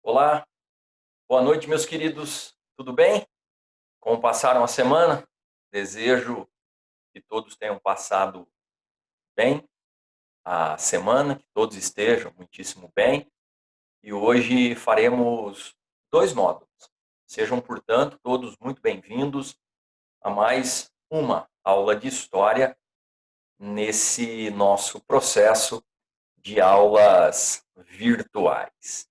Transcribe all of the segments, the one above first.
Olá, boa noite, meus queridos. Tudo bem? Como passaram a semana? Desejo que todos tenham passado bem a semana, que todos estejam muitíssimo bem. E hoje faremos dois módulos. Sejam, portanto, todos muito bem-vindos a mais uma aula de história nesse nosso processo de aulas virtuais.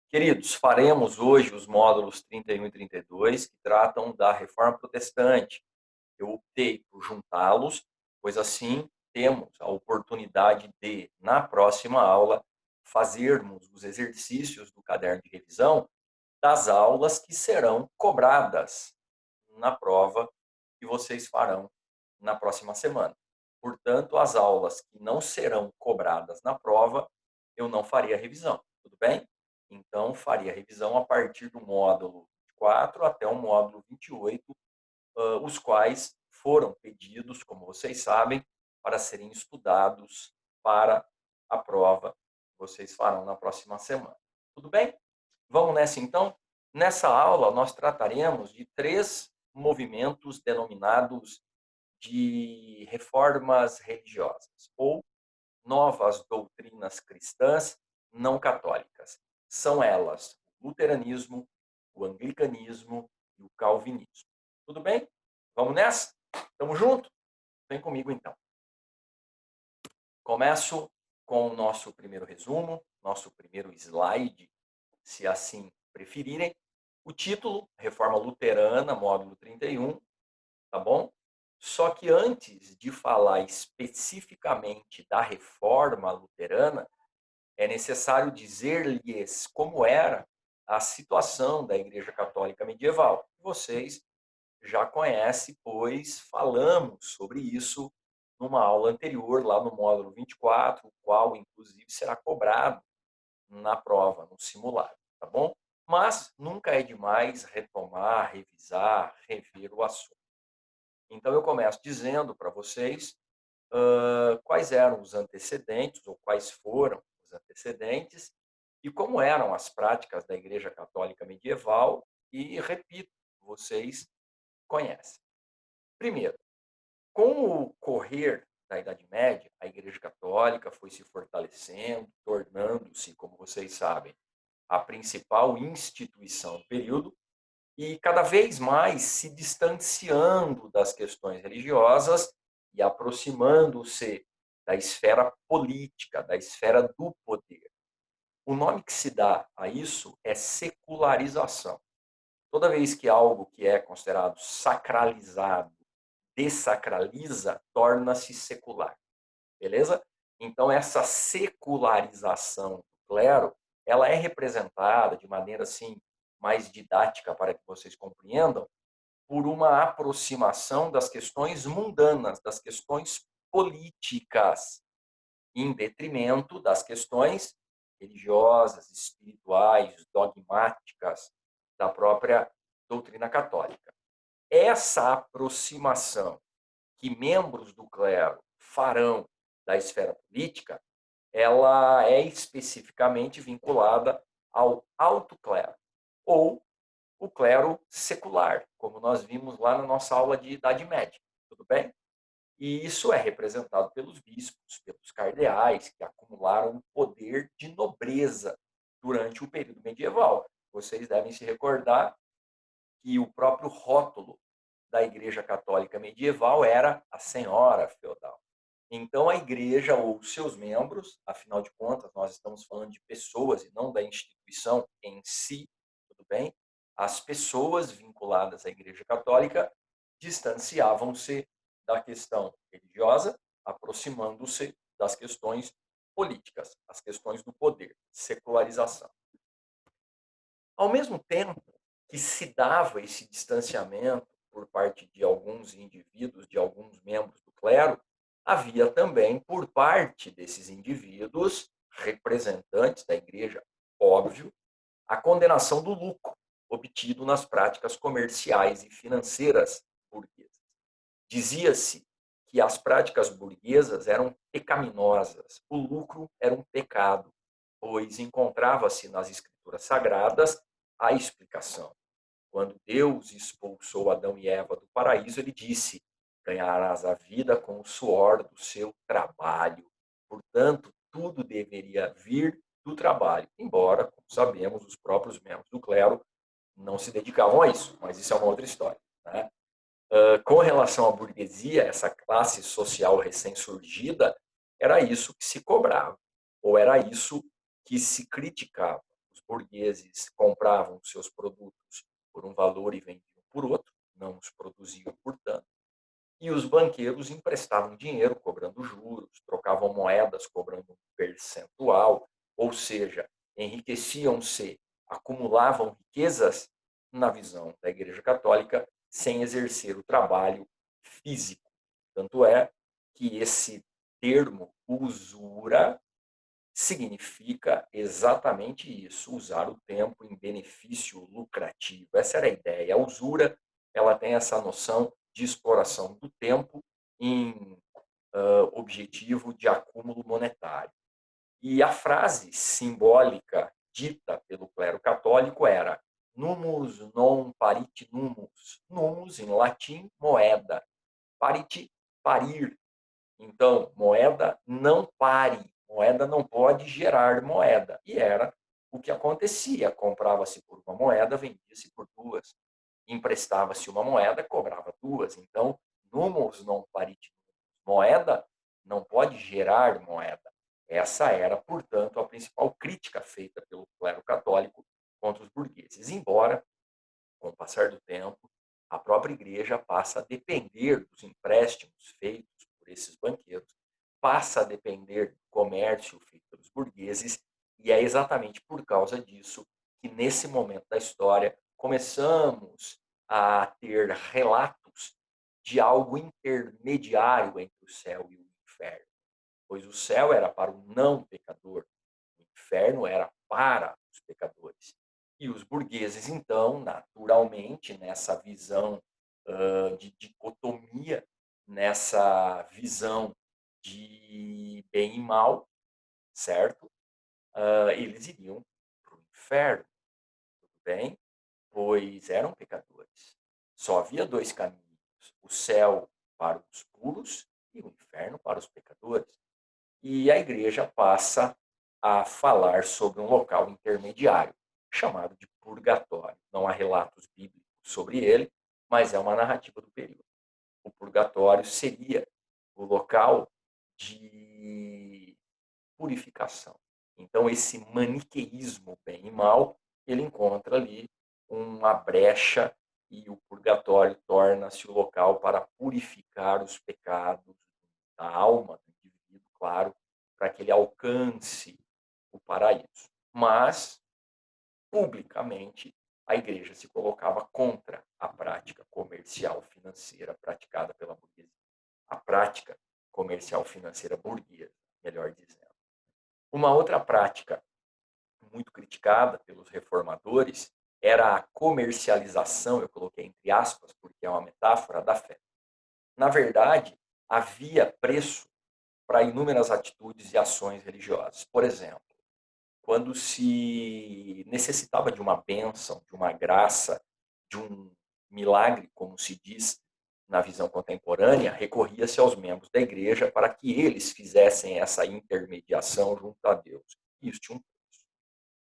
Queridos, faremos hoje os módulos 31 e 32, que tratam da Reforma Protestante. Eu optei por juntá-los, pois assim temos a oportunidade de, na próxima aula, fazermos os exercícios do caderno de revisão das aulas que serão cobradas na prova que vocês farão na próxima semana. Portanto, as aulas que não serão cobradas na prova, eu não faria revisão, tudo bem? Então, faria revisão a partir do módulo 4 até o módulo 28, os quais foram pedidos, como vocês sabem, para serem estudados para a prova que vocês farão na próxima semana. Tudo bem? Vamos nessa então? Nessa aula, nós trataremos de três movimentos denominados de reformas religiosas, ou novas doutrinas cristãs não católicas. São elas o luteranismo, o anglicanismo e o calvinismo. Tudo bem? Vamos nessa? Tamo junto? Vem comigo então. Começo com o nosso primeiro resumo, nosso primeiro slide, se assim preferirem. O título, Reforma Luterana, módulo 31, tá bom? Só que antes de falar especificamente da reforma luterana, é necessário dizer-lhes como era a situação da Igreja Católica medieval. Vocês já conhecem, pois falamos sobre isso numa aula anterior, lá no módulo 24, o qual, inclusive, será cobrado na prova, no simulado, tá bom? Mas nunca é demais retomar, revisar, rever o assunto. Então, eu começo dizendo para vocês quais eram os antecedentes, ou quais foram os antecedentes, e como eram as práticas da Igreja Católica medieval, e repito, vocês conhecem. Primeiro, com o correr da Idade Média, a Igreja Católica foi se fortalecendo, tornando-se, como vocês sabem, a principal instituição do período, e cada vez mais se distanciando das questões religiosas e aproximando-se da esfera política, da esfera do poder. O nome que se dá a isso é secularização. Toda vez que algo que é considerado sacralizado dessacraliza, torna-se secular. Beleza? Então, essa secularização do clero, ela é representada de maneira assim mais didática para que vocês compreendam, por uma aproximação das questões mundanas, das questões políticas, em detrimento das questões religiosas, espirituais, dogmáticas da própria doutrina católica. Essa aproximação que membros do clero farão da esfera política, ela é especificamente vinculada ao alto clero, ou o clero secular, como nós vimos lá na nossa aula de Idade Média, tudo bem? E isso é representado pelos bispos, pelos cardeais, que acumularam poder de nobreza durante o período medieval. Vocês devem se recordar que o próprio rótulo da Igreja Católica medieval era a senhora feudal. Então, a igreja ou seus membros, afinal de contas, nós estamos falando de pessoas e não da instituição em si, tudo bem? As pessoas vinculadas à Igreja Católica distanciavam-se da questão religiosa, aproximando-se das questões políticas, as questões do poder, secularização. Ao mesmo tempo que se dava esse distanciamento por parte de alguns indivíduos, de alguns membros do clero, havia também, por parte desses indivíduos, representantes da igreja, óbvio, a condenação do lucro obtido nas práticas comerciais e financeiras burguesas. Dizia-se que as práticas burguesas eram pecaminosas, o lucro era um pecado, pois encontrava-se nas escrituras escrituras sagradas a explicação. Quando Deus expulsou Adão e Eva do paraíso, ele disse: ganharás a vida com o suor do seu trabalho. Portanto, tudo deveria vir do trabalho, embora, como sabemos, os próprios membros do clero não se dedicavam a isso, mas isso é uma outra história, né? Com relação à burguesia, essa classe social recém-surgida, era isso que se cobrava, ou era isso que se criticava. Os burgueses compravam seus produtos por um valor e vendiam por outro, não os produziam, portanto, e os banqueiros emprestavam dinheiro, cobrando juros, trocavam moedas, cobrando um percentual, ou seja, enriqueciam-se, acumulavam riquezas, na visão da Igreja Católica, sem exercer o trabalho físico. Tanto é que esse termo usura significa exatamente isso, usar o tempo em benefício lucrativo. Essa era a ideia. A usura, ela tem essa noção de exploração do tempo em objetivo de acúmulo monetário. E a frase simbólica dita pelo clero católico era numus non parit numus. Numus, em latim, moeda. Parit, parir. Então, moeda não pare, moeda não pode gerar moeda. E era o que acontecia. Comprava-se por uma moeda, vendia-se por duas. Emprestava-se uma moeda, cobrava duas. Então, numus non parit. Moeda não pode gerar moeda. Essa era, portanto, a principal crítica feita pelo clero católico contra os burgueses. Embora, com o passar do tempo, a própria igreja passa a depender dos empréstimos feitos por esses banqueiros, passa a depender do comércio feito pelos burgueses, e é exatamente por causa disso que, nesse momento da história, começamos a ter relatos de algo intermediário entre o céu e o inferno. Pois o céu era para o não pecador, o inferno era para os pecadores. E os burgueses, então, naturalmente, nessa visão de dicotomia, nessa visão de bem e mal, certo? Eles iriam para o inferno, tudo bem? Pois eram pecadores. Só havia dois caminhos: o céu para os puros e o inferno para os pecadores. E a igreja passa a falar sobre um local intermediário, chamado de purgatório. Não há relatos bíblicos sobre ele, mas é uma narrativa do período. O purgatório seria o local de purificação. Então, esse maniqueísmo bem e mal, ele encontra ali uma brecha e o purgatório torna-se o local para purificar os pecados da alma do indivíduo, claro, para que ele alcance o paraíso. Mas, publicamente, a igreja se colocava contra a prática comercial financeira praticada pela burguesia. A prática comercial financeira burguesa, melhor dizendo. Uma outra prática muito criticada pelos reformadores era a comercialização, eu coloquei entre aspas, porque é uma metáfora da fé. Na verdade, havia preço para inúmeras atitudes e ações religiosas. Por exemplo, quando se necessitava de uma bênção, de uma graça, de um milagre, como se diz na visão contemporânea, recorria-se aos membros da igreja para que eles fizessem essa intermediação junto a Deus. Isso tinha um preço.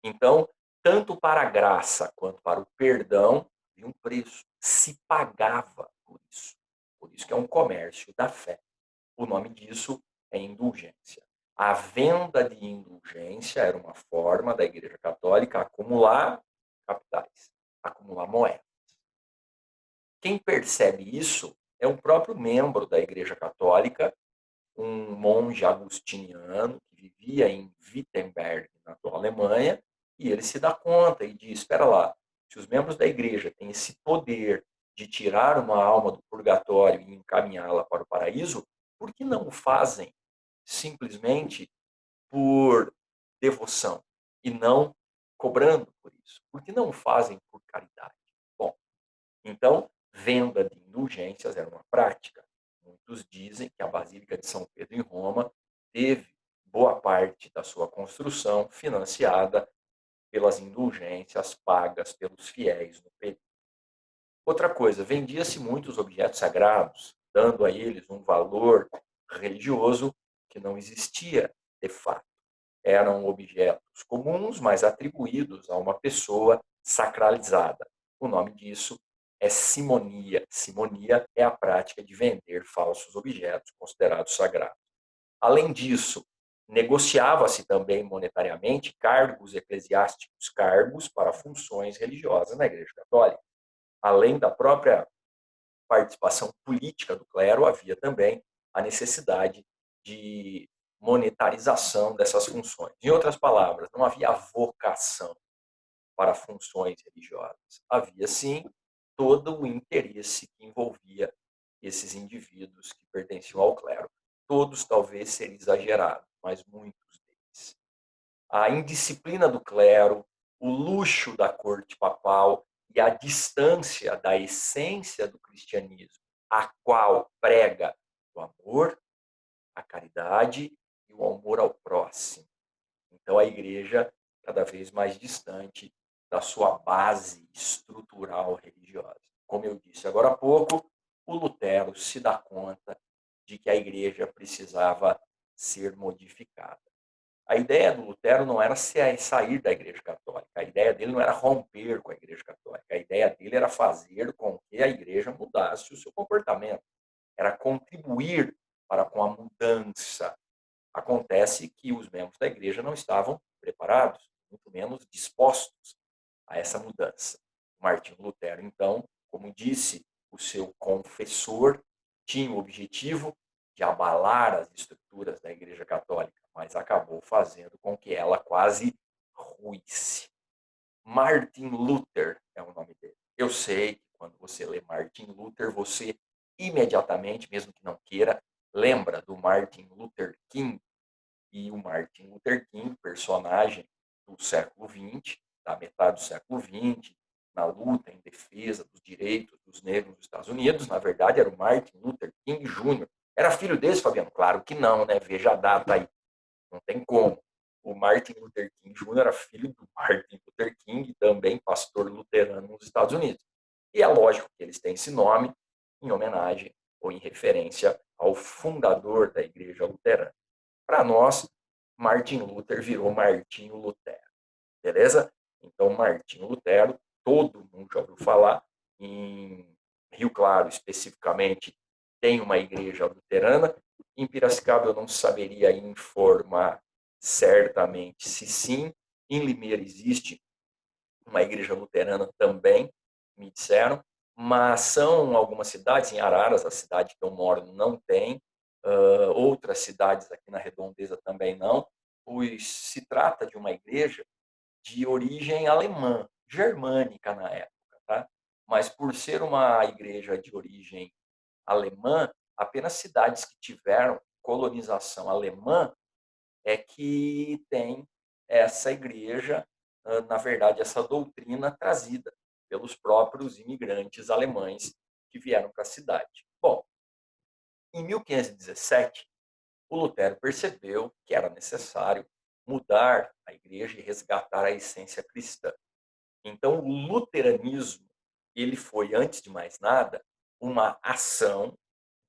Então, tanto para a graça quanto para o perdão, havia um preço. Se pagava por isso. Por isso que é um comércio da fé. O nome disso é indulgência. A venda de indulgência era uma forma da Igreja Católica acumular capitais, acumular moedas. Quem percebe isso é o próprio membro da Igreja Católica, um monge agustiniano que vivia em Wittenberg, na atual Alemanha, e ele se dá conta e diz: espera lá, se os membros da igreja têm esse poder de tirar uma alma do purgatório e encaminhá-la para o paraíso, por que não o fazem simplesmente por devoção e não cobrando por isso? Por que não o fazem por caridade? Bom, então, venda de indulgências era uma prática. Muitos dizem que a Basílica de São Pedro em Roma teve boa parte da sua construção financiada pelas indulgências pagas pelos fiéis no período. Outra coisa, vendia-se muitos objetos sagrados, dando a eles um valor religioso que não existia de fato. Eram objetos comuns, mas atribuídos a uma pessoa sacralizada. O nome disso é simonia. Simonia é a prática de vender falsos objetos considerados sagrados. Além disso, negociava-se também monetariamente cargos eclesiásticos, cargos para funções religiosas na Igreja Católica. Além da própria participação política do clero, havia também a necessidade de monetarização dessas funções. Em outras palavras, não havia vocação para funções religiosas. Havia, sim, todo o interesse que envolvia esses indivíduos que pertenciam ao clero. Todos talvez seriam exagerados, mas muitos deles. A indisciplina do clero, o luxo da corte papal e a distância da essência do cristianismo, a qual prega o amor, a caridade e o amor ao próximo. Então, a igreja cada vez mais distante da sua base estrutural religiosa. Como eu disse agora há pouco, o Lutero se dá conta de que a igreja precisava ser modificada. A ideia do Lutero não era sair da Igreja Católica, a ideia dele não era romper com a Igreja Católica, a ideia dele era fazer com que a Igreja mudasse o seu comportamento, era contribuir para com a mudança. Acontece que os membros da Igreja não estavam preparados, muito menos dispostos a essa mudança. Martinho Lutero, então, como disse o seu confessor, tinha o objetivo de abalar as estruturas da Igreja Católica, mas acabou fazendo com que ela quase ruísse. Martin Luther é o nome dele. Eu sei que quando você lê Martin Luther, você imediatamente, mesmo que não queira, lembra do Martin Luther King. E o Martin Luther King, personagem do século XX, da metade do século XX, na luta em defesa dos direitos dos negros nos Estados Unidos, na verdade era o Martin Luther King Jr. Era filho desse, Fabiano? Claro que não, né? Veja a data aí. Não tem como. O Martin Luther King Jr. era filho do Martin Luther King, também pastor luterano nos Estados Unidos. E é lógico que eles têm esse nome em homenagem ou em referência ao fundador da Igreja Luterana. Para nós, Martin Luther virou Martinho Lutero, beleza? Então, Martinho Lutero, todo mundo já ouviu falar, em Rio Claro, especificamente, tem uma igreja luterana. Em Piracicaba, eu não saberia informar certamente se sim. Em Limeira existe uma igreja luterana também, me disseram, mas são algumas cidades, em Araras, a cidade que eu moro, não tem, outras cidades aqui na redondeza também não, pois se trata de uma igreja de origem alemã, germânica na época, tá? Mas por ser uma igreja de origem alemã, apenas cidades que tiveram colonização alemã é que tem essa igreja, na verdade, essa doutrina trazida pelos próprios imigrantes alemães que vieram para a cidade. Bom, em 1517, o Lutero percebeu que era necessário mudar a igreja e resgatar a essência cristã. Então, o luteranismo, ele foi, antes de mais nada, uma ação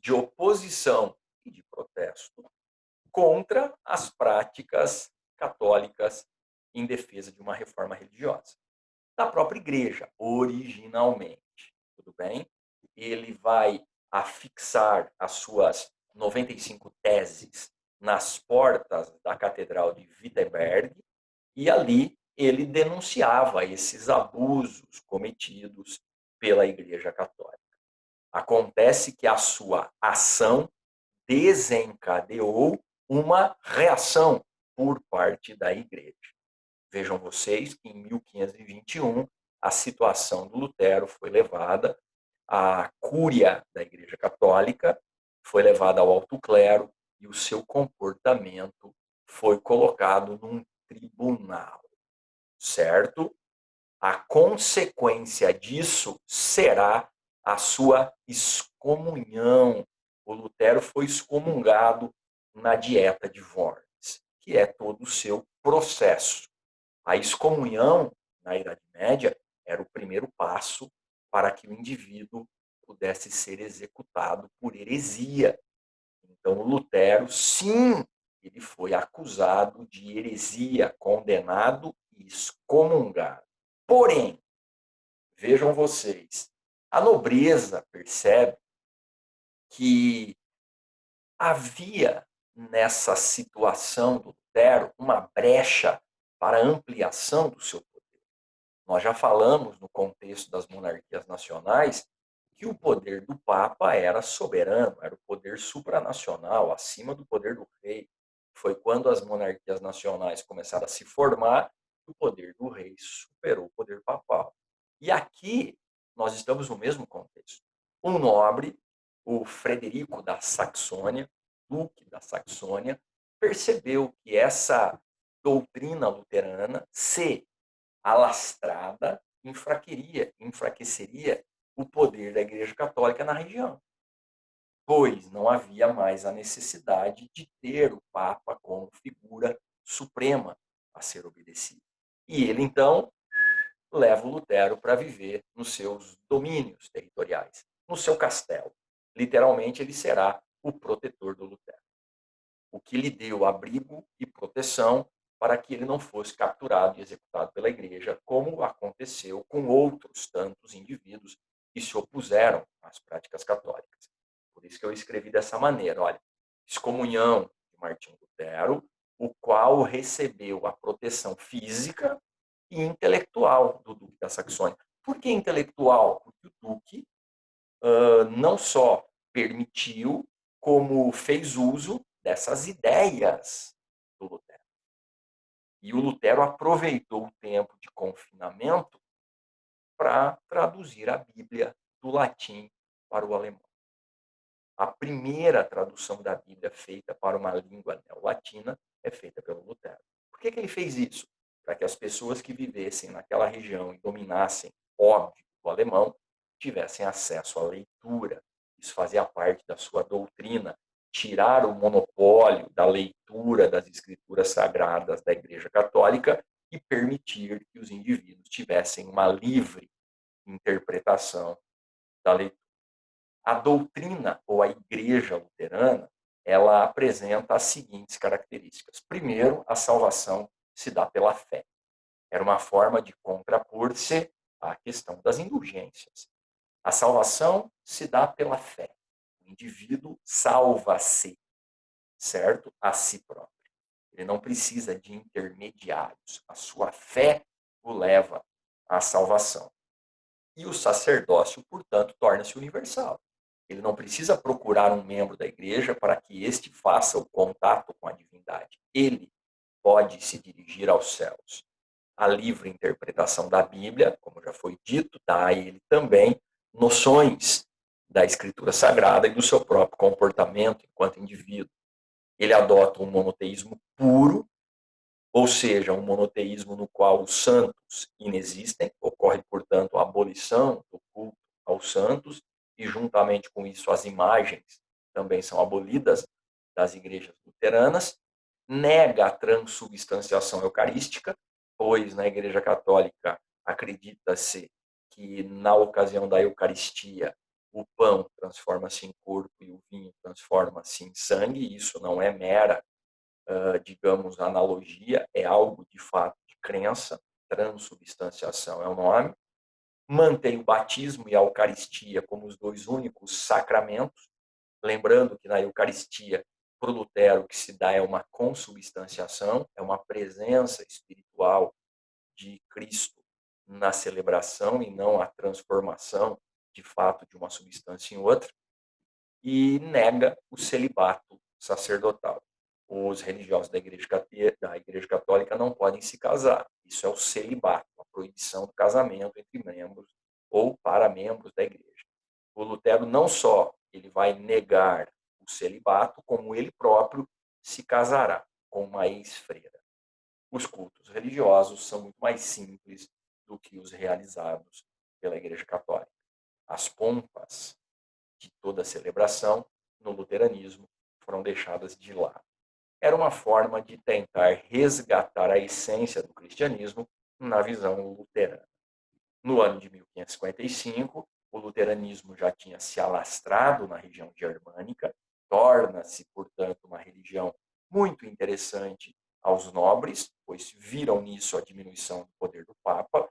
de oposição e de protesto contra as práticas católicas em defesa de uma reforma religiosa. Da própria igreja, originalmente, tudo bem? Ele vai afixar as suas 95 teses nas portas da Catedral de Wittenberg e ali ele denunciava esses abusos cometidos pela Igreja Católica. Acontece que a sua ação desencadeou uma reação por parte da Igreja. Vejam vocês que em 1521 a situação do Lutero foi levada à cúria da Igreja Católica, foi levada ao alto clero e o seu comportamento foi colocado num tribunal, certo? A consequência disso será a sua excomunhão. O Lutero foi excomungado na dieta de Worms, que é todo o seu processo. A excomunhão, na Idade Média, era o primeiro passo para que o indivíduo pudesse ser executado por heresia. Então, o Lutero, sim, ele foi acusado de heresia, condenado e excomungado. Porém, vejam vocês, a nobreza percebe que havia nessa situação do Lutero uma brecha para ampliação do seu poder. Nós já falamos no contexto das monarquias nacionais que o poder do Papa era soberano, era o poder supranacional, acima do poder do rei. Foi quando as monarquias nacionais começaram a se formar que o poder do rei superou o poder papal. E aqui nós estamos no mesmo contexto. Um nobre, o Frederico da Saxônia, duque da Saxônia, percebeu que essa doutrina luterana se alastrada enfraqueceria o poder da Igreja Católica na região, pois não havia mais a necessidade de ter o Papa como figura suprema a ser obedecida. E ele, então, leva o Lutero para viver nos seus domínios territoriais, no seu castelo. Literalmente, ele será o protetor do Lutero, o que lhe deu abrigo e proteção para que ele não fosse capturado e executado pela igreja, como aconteceu com outros tantos indivíduos que se opuseram às práticas católicas. Por isso que eu escrevi dessa maneira, olha, excomunhão de Martinho Lutero, o qual recebeu a proteção física e intelectual do Duque da Saxônia. Por que intelectual? Porque o Duque não só permitiu, como fez uso dessas ideias do Lutero. E o Lutero aproveitou o tempo de confinamento para traduzir a Bíblia do latim para o alemão. A primeira tradução da Bíblia feita para uma língua neolatina é feita pelo Lutero. Por que ele fez isso? Para que as pessoas que vivessem naquela região e dominassem, óbvio, o alemão, tivessem acesso à leitura. Isso fazia parte da sua doutrina, tirar o monopólio da leitura das escrituras sagradas da Igreja Católica e permitir que os indivíduos tivessem uma livre interpretação da leitura. A doutrina ou a igreja luterana, ela apresenta as seguintes características. Primeiro, a salvação se dá pela fé. Era uma forma de contrapor-se à questão das indulgências. A salvação se dá pela fé. O indivíduo salva-se, certo? A si próprio. Ele não precisa de intermediários. A sua fé o leva à salvação. E o sacerdócio, portanto, torna-se universal. Ele não precisa procurar um membro da igreja para que este faça o contato com a divindade. Ele pode se dirigir aos céus. A livre interpretação da Bíblia, como já foi dito, dá a ele também noções da Escritura Sagrada e do seu próprio comportamento enquanto indivíduo. Ele adota um monoteísmo puro, ou seja, um monoteísmo no qual os santos inexistem, ocorre, portanto, a abolição do culto aos santos, e juntamente com isso as imagens também são abolidas das igrejas luteranas, nega a transubstanciação eucarística, pois na Igreja Católica acredita-se que na ocasião da Eucaristia o pão transforma-se em corpo e o vinho transforma-se em sangue, e isso não é mera digamos, analogia, é algo de fato de crença, transubstanciação é o nome, mantém o batismo e a Eucaristia como os dois únicos sacramentos, lembrando que na Eucaristia, para o Lutero, o que se dá é uma consubstanciação, é uma presença espiritual de Cristo na celebração e não a transformação, de fato, de uma substância em outra, e nega o celibato sacerdotal. Os religiosos da igreja Católica não podem se casar. Isso é o celibato, a proibição do casamento entre membros ou para membros da igreja. O Lutero não só ele vai negar o celibato, como ele próprio se casará com uma ex-freira. Os cultos religiosos são muito mais simples do que os realizados pela Igreja Católica. As pompas de toda a celebração no luteranismo foram deixadas de lado. era uma forma de tentar resgatar a essência do cristianismo na visão luterana. No ano de 1555, o luteranismo já tinha se alastrado na região germânica, torna-se, portanto, uma religião muito interessante aos nobres, pois viram nisso a diminuição do poder do Papa,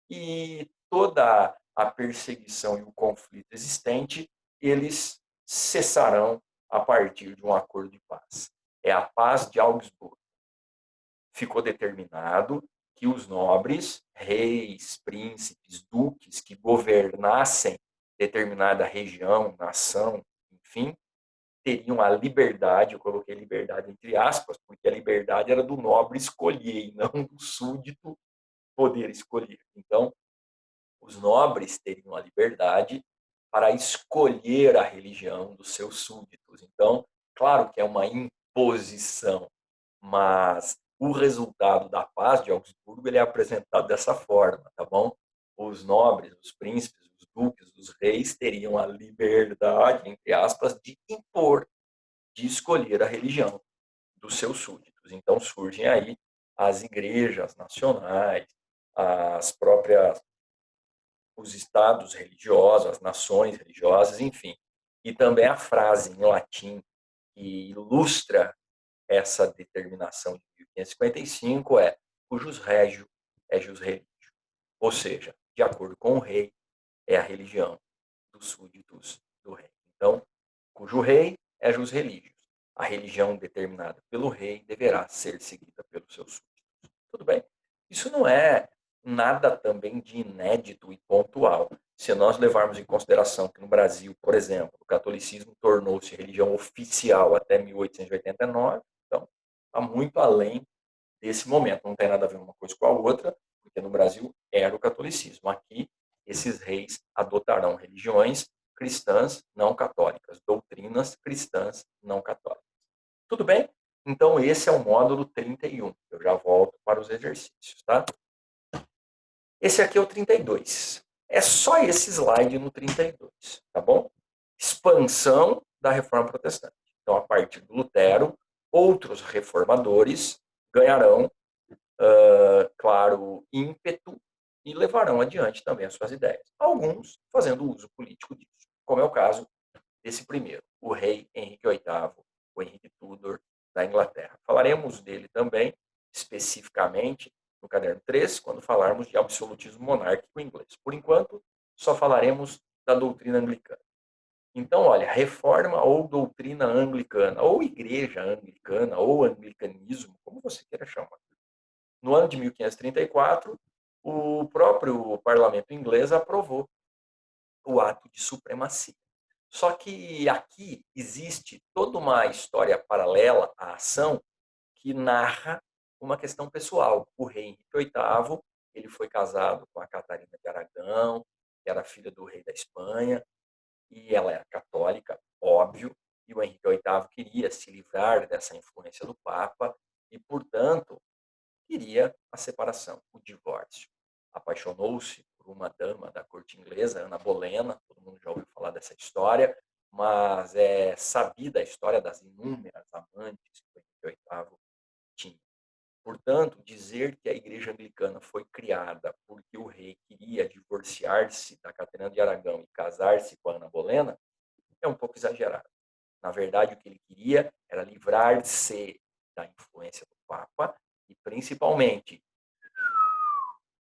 e toda a perseguição e o conflito existente, eles cessarão a partir de um acordo de paz. É a paz de Augsburgo. Ficou determinado que os nobres, reis, príncipes, duques que governassem determinada região, nação, enfim, teriam a liberdade, eu coloquei liberdade entre aspas, porque a liberdade era do nobre escolher e não do súdito poder escolher. Então, os nobres teriam a liberdade para escolher a religião dos seus súditos. Então, claro que é uma imposição, mas o resultado da paz de Augsburgo ele é apresentado dessa forma, tá bom? Os nobres, os príncipes, os duques, os reis teriam a liberdade, entre aspas, de impor, de escolher a religião dos seus súditos. Então surgem aí as igrejas nacionais, as próprias os estados religiosos, as nações religiosas, enfim. E também a frase em latim que ilustra essa determinação de 1555 é cujus regio é jus religio. Ou seja, de acordo com o rei, é a religião dos súditos do rei. Então, cujo rei é jus religio. A religião determinada pelo rei deverá ser seguida pelos seus súditos. Tudo bem? Isso não é nada também de inédito e pontual. Se nós levarmos em consideração que no Brasil, por exemplo, o catolicismo tornou-se religião oficial até 1889, então está muito além desse momento. Não tem nada a ver uma coisa com a outra, porque no Brasil era o catolicismo. Aqui, esses reis adotarão religiões cristãs não católicas, doutrinas cristãs não católicas. Tudo bem? Então, esse é o módulo 31. Eu já volto para os exercícios, tá? Esse aqui é o 32. É só esse slide no 32, tá bom? Expansão da reforma protestante. Então, a partir do Lutero, outros reformadores ganharão, claro, ímpeto e levarão adiante também as suas ideias. Alguns fazendo uso político disso, como é o caso desse primeiro, o rei Henrique VIII, o Henrique Tudor da Inglaterra. Falaremos dele também, especificamente, no caderno 3, quando falarmos de absolutismo monárquico inglês. Por enquanto, só falaremos da doutrina anglicana. Então, olha, reforma ou doutrina anglicana, ou igreja anglicana, ou anglicanismo, como você queira chamar. No ano de 1534, o próprio parlamento inglês aprovou o ato de supremacia. Só que aqui existe toda uma história paralela à ação que narra uma questão pessoal. O rei Henrique VIII, ele foi casado com a Catarina de Aragão, que era filha do rei da Espanha, e ela era católica, óbvio, e o Henrique VIII queria se livrar dessa influência do Papa e, portanto, queria a separação, o divórcio. Apaixonou-se por uma dama da corte inglesa, Ana Bolena, todo mundo já ouviu falar dessa história, mas é sabida a história das inúmeras amantes que o Henrique VIII tinha. Portanto, dizer que a igreja anglicana foi criada porque o rei queria divorciar-se da Catarina de Aragão e casar-se com a Ana Bolena é um pouco exagerado. Na verdade, o que ele queria era livrar-se da influência do Papa e, principalmente,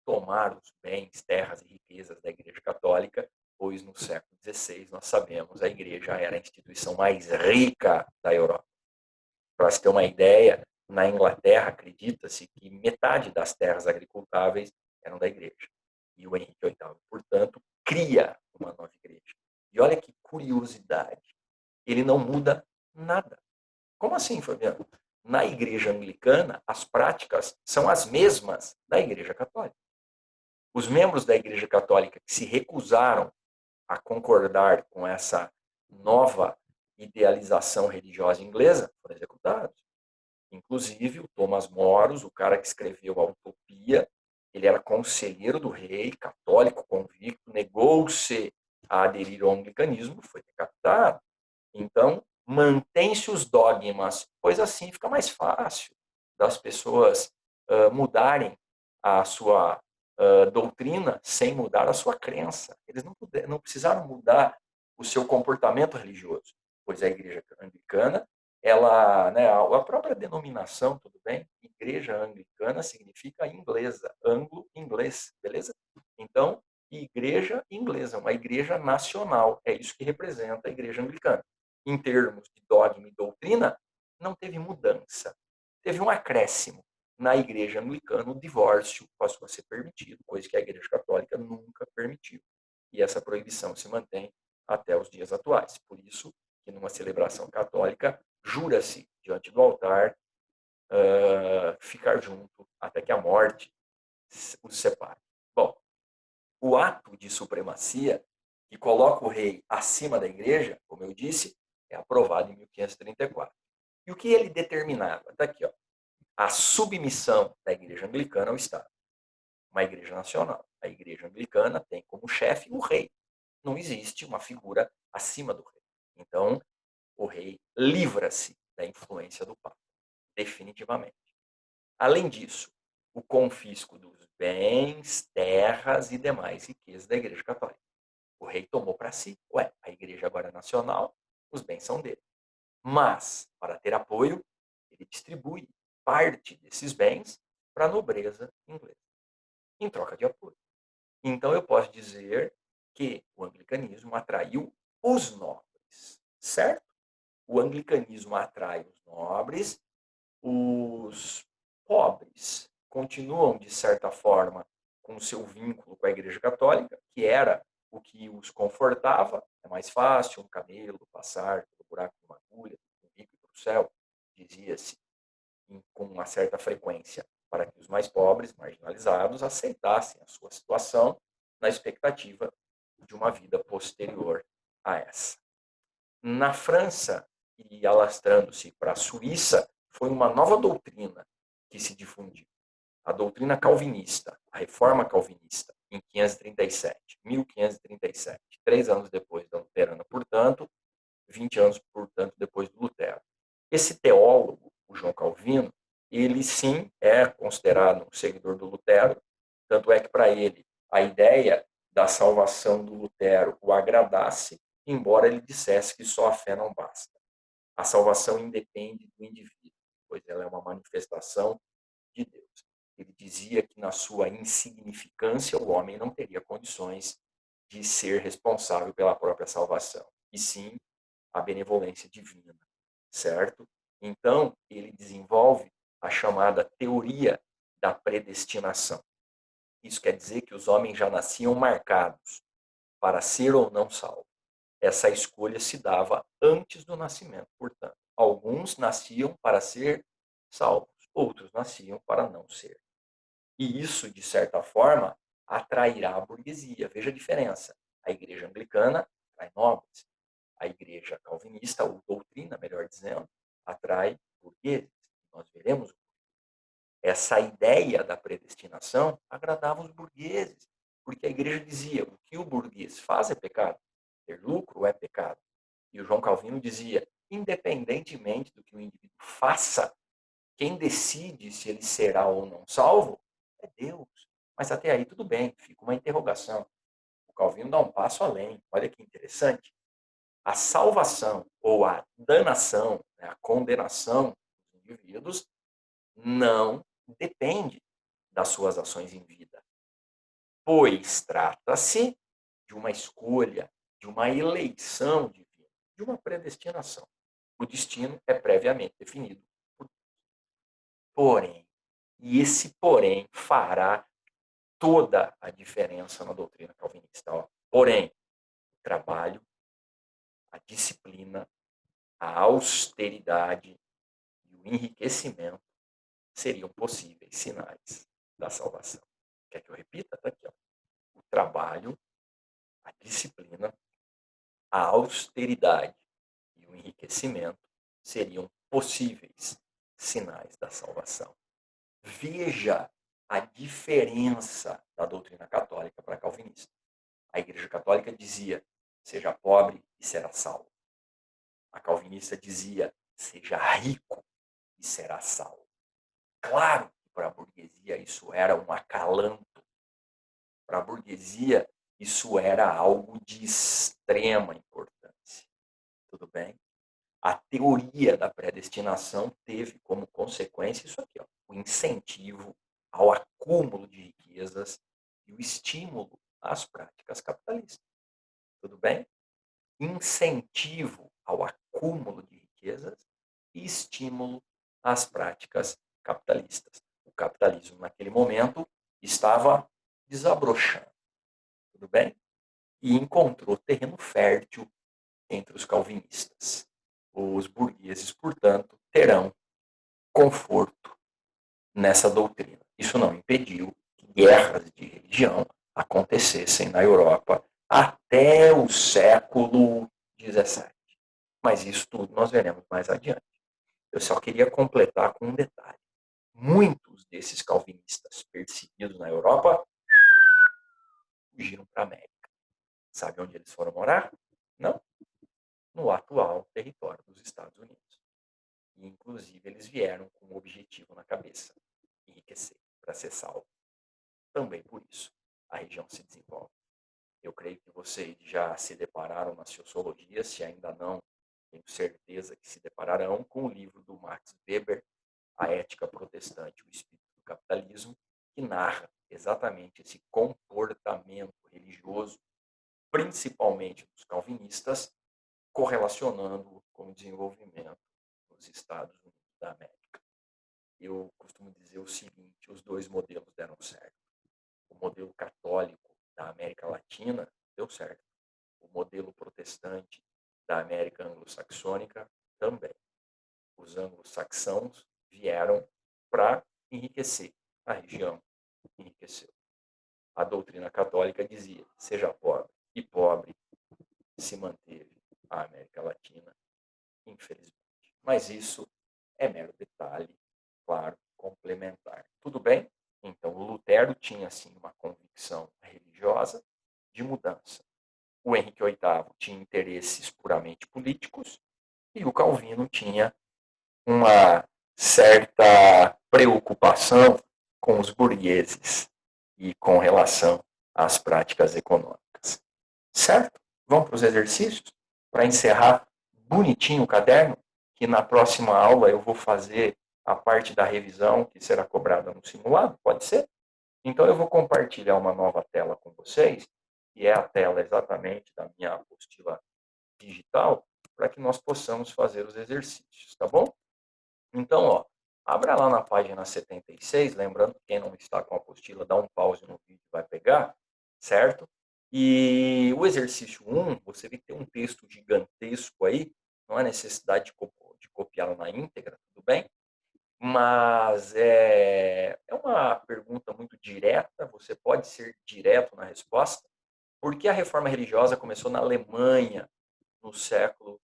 tomar os bens, terras e riquezas da Igreja Católica, pois no século XVI, nós sabemos, a Igreja era a instituição mais rica da Europa. Para se ter uma ideia, na Inglaterra, acredita-se que metade das terras agricultáveis eram da Igreja. E o Henrique VIII, portanto, cria uma nova igreja. E olha que curiosidade, ele não muda nada. Como assim, Fabiano? Na Igreja Anglicana, as práticas são as mesmas da Igreja Católica. Os membros da Igreja Católica que se recusaram a concordar com essa nova idealização religiosa inglesa foram executados. Inclusive, o Thomas Moros, o cara que escreveu a Utopia, ele era conselheiro do rei, católico convicto, negou-se a aderir ao anglicanismo, foi decapitado. Então, mantém-se os dogmas, pois assim fica mais fácil das pessoas mudarem a sua doutrina sem mudar a sua crença. Eles não precisaram mudar o seu comportamento religioso, pois a igreja anglicana, ela, né, a própria denominação, tudo bem? Igreja anglicana significa inglesa, anglo-inglês, beleza? Então, igreja inglesa, uma igreja nacional, é isso que representa a igreja anglicana. Em termos de dogma e doutrina, não teve mudança. Teve um acréscimo. Na igreja anglicana, o divórcio passou a ser permitido, coisa que a igreja católica nunca permitiu. E essa proibição se mantém até os dias atuais. Por isso que numa celebração católica, jura-se diante do altar ficar junto até que a morte os separe. Bom, o ato de supremacia que coloca o rei acima da igreja, como eu disse, é aprovado em 1534. E o que ele determinava? Está aqui, ó, a submissão da igreja anglicana ao Estado. Uma igreja nacional. A igreja anglicana tem como chefe o rei. Não existe uma figura acima do rei. Então, o rei livra-se da influência do Papa, definitivamente. Além disso, o confisco dos bens, terras e demais riquezas da Igreja Católica. O rei tomou para si. Ué, a igreja agora é nacional, os bens são dele. Mas, para ter apoio, ele distribui parte desses bens para a nobreza inglesa, em troca de apoio. Então, eu posso dizer que o anglicanismo atraiu os nobres, certo? O anglicanismo atrai os nobres, os pobres continuam, de certa forma, com o seu vínculo com a Igreja Católica, que era o que os confortava. É mais fácil um camelo passar pelo buraco de uma agulha, do rico para o céu, dizia-se com uma certa frequência, para que os mais pobres, marginalizados, aceitassem a sua situação na expectativa de uma vida posterior a essa. Na França, e alastrando-se para a Suíça, foi uma nova doutrina que se difundiu. A doutrina calvinista, a reforma calvinista, em 1537, 1537, 3 anos depois da luterana, portanto, 20 anos, portanto, depois do Lutero. Esse teólogo, o João Calvino, ele sim é considerado um seguidor do Lutero, tanto é que para ele a ideia da salvação do Lutero o agradasse, embora ele dissesse que só a fé não basta. A salvação independe do indivíduo, pois ela é uma manifestação de Deus. Ele dizia que na sua insignificância o homem não teria condições de ser responsável pela própria salvação, e sim a benevolência divina, certo? Então, ele desenvolve a chamada teoria da predestinação. Isso quer dizer que os homens já nasciam marcados para ser ou não salvos. Essa escolha se dava antes do nascimento, portanto. Alguns nasciam para ser salvos, outros nasciam para não ser. E isso, de certa forma, atrairá a burguesia. Veja a diferença. A igreja anglicana atrai nobres. A igreja calvinista, ou doutrina, melhor dizendo, atrai burgueses. Nós veremos. Essa ideia da predestinação agradava os burgueses, porque a igreja dizia: o que o burguês faz é pecado, ter lucro é pecado. E o João Calvino dizia: independentemente do que o indivíduo faça, quem decide se ele será ou não salvo é Deus. Mas até aí tudo bem, fica uma interrogação. O Calvino dá um passo além. Olha que interessante. A salvação ou a danação, né, a condenação dos indivíduos não depende das suas ações em vida, pois trata-se de uma escolha, de uma eleição divina, de uma predestinação. O destino é previamente definido. Porém, e esse porém fará toda a diferença na doutrina calvinista. Ó. Porém, o trabalho, a disciplina, a austeridade e o enriquecimento seriam possíveis sinais da salvação. Quer que eu repita? Está aqui. Ó. O trabalho, a disciplina, a austeridade e o enriquecimento seriam possíveis sinais da salvação. Veja a diferença da doutrina católica para a calvinista. A Igreja Católica dizia: seja pobre e será salvo. A calvinista dizia: seja rico e será salvo. Claro que para a burguesia isso era um acalanto. Para a burguesia isso era algo de extrema importância. Tudo bem? A teoria da predestinação teve como consequência isso aqui, ó, o incentivo ao acúmulo de riquezas e o estímulo às práticas capitalistas. Tudo bem? Incentivo ao acúmulo de riquezas e estímulo às práticas capitalistas. O capitalismo, naquele momento, estava desabrochando, tudo bem? E encontrou terreno fértil entre os calvinistas. Os burgueses, portanto, terão conforto nessa doutrina. Isso não impediu que guerras de religião acontecessem na Europa até o século XVII. Mas isso tudo nós veremos mais adiante. Eu só queria completar com um detalhe. Muitos desses calvinistas perseguidos na Europa fugiram para a América. Sabe onde eles foram morar? Não. No atual território dos Estados Unidos. E, inclusive, eles vieram com um objetivo na cabeça: enriquecer, para ser salvo. Também por isso, a região se desenvolve. Eu creio que vocês já se depararam na sociologia, se ainda não, tenho certeza que se depararão com o livro do Max Weber, A Ética Protestante, o Espírito do Capitalismo, que narra exatamente esse comportamento religioso, principalmente dos calvinistas, correlacionando com o desenvolvimento nos Estados Unidos da América. Eu costumo dizer o seguinte: os dois modelos deram certo. O modelo católico da América Latina deu certo. O modelo protestante da América anglo-saxônica também. Os anglo-saxãos vieram para enriquecer. A região enriqueceu. A doutrina católica dizia: seja pobre. E pobre se manteve a América Latina, infelizmente. Mas isso é mero detalhe, claro, complementar. Tudo bem? Então, o Lutero tinha, sim, uma convicção religiosa de mudança. O Henrique VIII tinha interesses puramente políticos e o Calvino tinha uma certa preocupação com os burgueses e com relação às práticas econômicas. Certo? Vamos para os exercícios? Para encerrar bonitinho o caderno, que na próxima aula eu vou fazer a parte da revisão que será cobrada no simulado, pode ser? Então eu vou compartilhar uma nova tela com vocês, que é a tela exatamente da minha apostila digital, para que nós possamos fazer os exercícios, tá bom? Então, ó, abra lá na página 76, lembrando que quem não está com a apostila, dá um pause no vídeo e vai pegar, certo? E o exercício 1, você vê que tem um texto gigantesco aí, não há necessidade de copiá-lo na íntegra, tudo bem? Mas é uma pergunta muito direta, você pode ser direto na resposta. Por que a reforma religiosa começou na Alemanha no século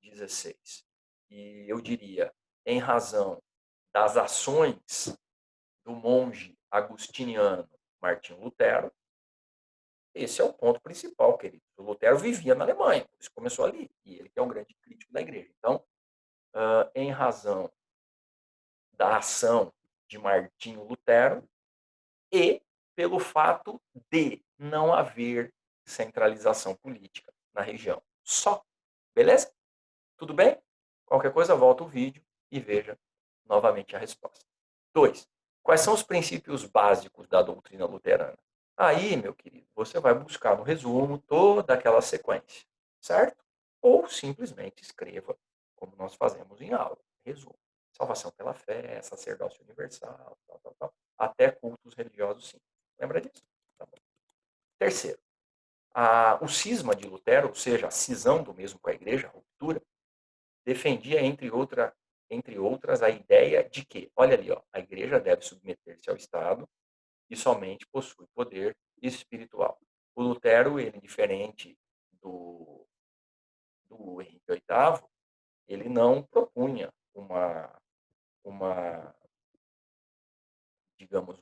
XVI? E eu diria, em razão das ações do monge agustiniano Martinho Lutero. Esse é o ponto principal, querido. O Lutero vivia na Alemanha, por isso começou ali, e ele que é um grande crítico da igreja. Então, em razão da ação de Martinho Lutero e pelo fato de não haver centralização política na região. Só. Beleza? Tudo bem? Qualquer coisa, volta o vídeo e veja novamente a resposta. 2. Quais são os princípios básicos da doutrina luterana? Aí, meu querido, você vai buscar no resumo toda aquela sequência, certo? Ou simplesmente escreva, como nós fazemos em aula. Resumo. Salvação pela fé, sacerdócio universal, tal, tal, tal. Até cultos religiosos, sim. Lembra disso? Tá bom. Terceiro, o cisma de Lutero, ou seja, a cisão do mesmo com a igreja, a ruptura, defendia, entre outras, a ideia de que, olha ali, ó, a igreja deve submeter-se ao Estado e somente possui poder espiritual. O Lutero, ele diferente do Henrique VIII, ele não propunha uma digamos,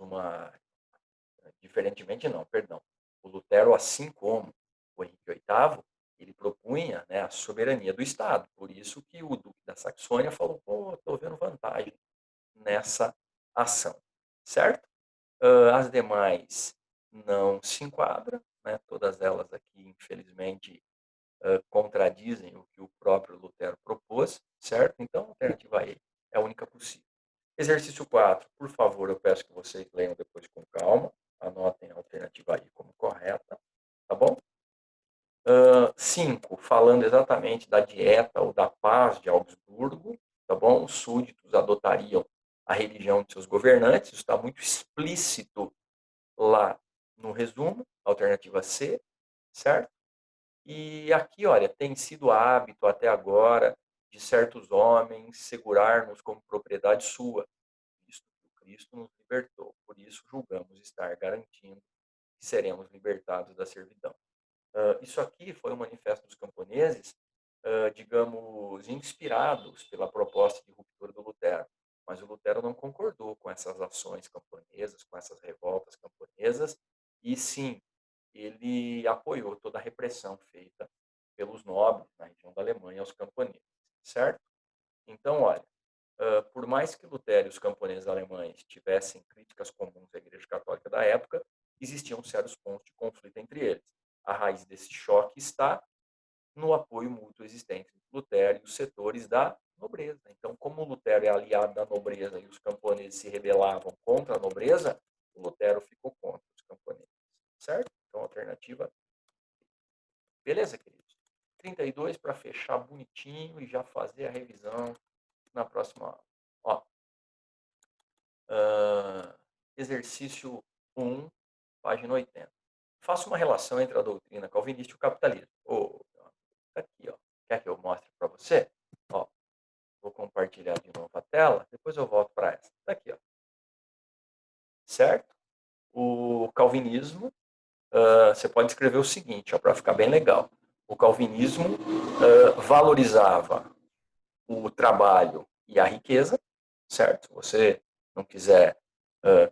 diferentemente não, perdão. O Lutero, assim como o Henrique VIII, ele propunha propunha, né, a soberania do Estado. Por isso que o Duque da Saxônia falou: pô, estou vendo vantagem nessa ação, certo? As demais não se enquadram, né? Todas elas aqui, infelizmente, contradizem o que o próprio Lutero propôs, certo? Então, a alternativa E é a única possível. Exercício 4, por favor, eu peço que vocês leiam depois com calma, anotem a alternativa I como correta, tá bom? 5, falando exatamente da dieta ou da paz de Augsburgo, tá bom? Os súditos adotariam a religião de seus governantes, isso está muito explícito lá no resumo, alternativa C, certo? E aqui, olha, tem sido hábito até agora de certos homens segurar-nos como propriedade sua, visto que o Cristo nos libertou. Por isso, julgamos estar garantindo que seremos libertados da servidão. Isso aqui foi um manifesto dos camponeses, digamos, inspirados pela proposta de ruptura do Lutero. Mas o Lutero não concordou com essas ações camponesas, com essas revoltas camponesas, e sim, ele apoiou toda a repressão feita pelos nobres na região da Alemanha aos camponeses, certo? Então, olha, por mais que Lutero e os camponeses alemães tivessem críticas comuns à Igreja Católica da época, existiam sérios pontos de conflito entre eles. A raiz desse choque está no apoio mútuo existente entre Lutero e os setores da nobreza. Então, como Lutero é aliado da nobreza e os camponeses se rebelavam contra a nobreza, o Lutero ficou contra os camponeses, certo? Então, alternativa. Beleza, queridos? 32 para fechar bonitinho e já fazer a revisão na próxima aula. Ó, exercício 1, página 80. Faça uma relação entre a doutrina calvinista e o capitalismo. Tá aqui, ó. Quer que eu mostre para você? Ó, vou compartilhar de novo a tela, depois eu volto para essa. Tá aqui, ó. Certo? O calvinismo, você pode escrever o seguinte, para ficar bem legal. O calvinismo valorizava o trabalho e a riqueza, certo? Se você não quiser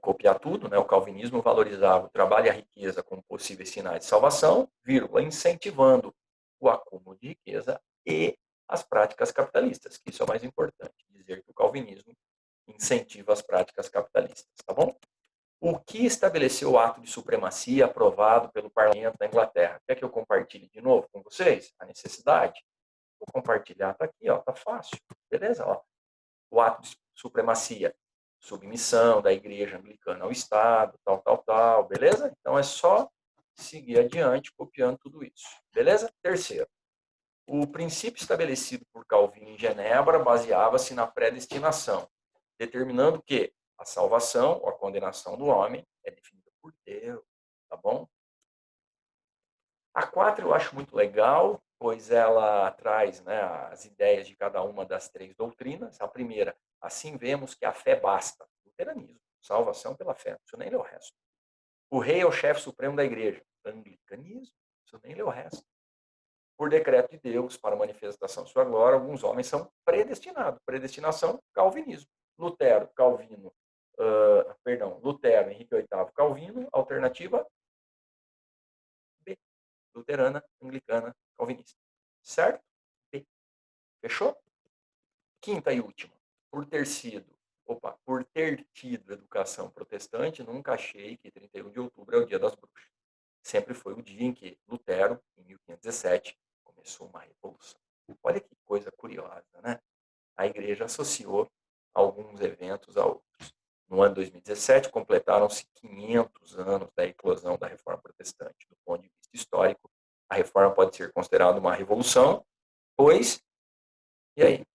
copiar tudo, né? O calvinismo valorizava o trabalho e a riqueza como possíveis sinais de salvação, vírgula, incentivando o acúmulo de riqueza e as práticas capitalistas, que isso é o mais importante, dizer que o calvinismo incentiva as práticas capitalistas, tá bom? O que estabeleceu o ato de supremacia aprovado pelo parlamento da Inglaterra? Quer que eu compartilhe de novo com vocês a necessidade? Vou compartilhar, tá aqui, ó, tá fácil, beleza? Ó, o ato de supremacia, submissão da igreja anglicana ao Estado, tal, beleza? Então é só seguir adiante copiando tudo isso, beleza? Terceiro, o princípio estabelecido por Calvino em Genebra baseava-se na predestinação, determinando que a salvação ou a condenação do homem é definida por Deus, tá bom? A 4 eu acho muito legal, pois ela traz, né, as ideias de cada uma das três doutrinas. A primeira, assim vemos que a fé basta. Luteranismo, salvação pela fé, não precisa nem ler o resto. O rei é o chefe supremo da igreja. Anglicanismo, não precisa nem ler o resto. Por decreto de Deus, para manifestação de sua glória, alguns homens são predestinados. Predestinação, calvinismo. Lutero, Calvino, Lutero, Henrique VIII, Calvino, alternativa B. Luterana, anglicana, calvinista. Certo? B. Fechou? Quinta e última. Por ter tido educação protestante, nunca achei que 31 de outubro é o dia das bruxas. Sempre foi o dia em que Lutero, em 1517, começou uma revolução. Olha que coisa curiosa, né? A igreja associou alguns eventos a outros. No ano 2017, completaram-se 500 anos da eclosão da Reforma Protestante. Do ponto de vista histórico, a Reforma pode ser considerada uma revolução, pois, e aí?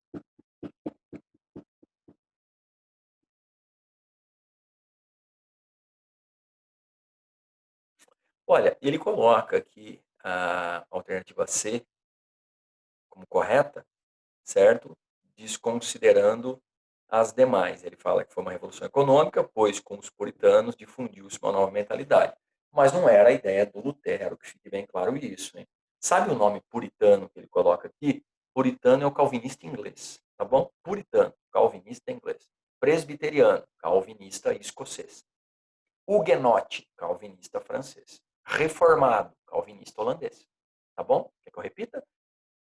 Olha, ele coloca aqui a alternativa C como correta, certo? Desconsiderando as demais. Ele fala que foi uma revolução econômica, pois com os puritanos difundiu-se uma nova mentalidade. Mas não era a ideia do Lutero, que fique bem claro isso. Hein? Sabe o nome puritano que ele coloca aqui? Puritano é o calvinista inglês, tá bom? Puritano, calvinista inglês. Presbiteriano, calvinista escocês. Huguenote, calvinista francês. Reformado, calvinista holandês. Tá bom? Quer que eu repita?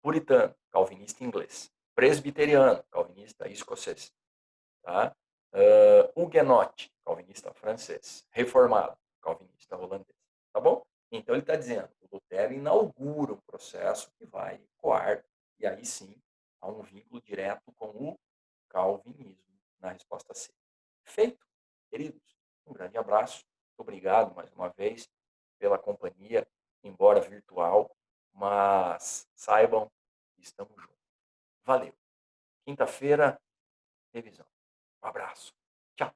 Puritano, calvinista inglês. Presbiteriano, calvinista escocês. Tá? Huguenote, calvinista francês. Reformado, calvinista holandês. Tá bom? Então ele está dizendo, o Lutero inaugura um processo que vai ecoar, e aí sim há um vínculo direto com o calvinismo na resposta C. Feito, queridos. Um grande abraço. Muito obrigado mais uma vez pela companhia, embora virtual, mas saibam que estamos juntos. Valeu. Quinta-feira, revisão. Um abraço. Tchau.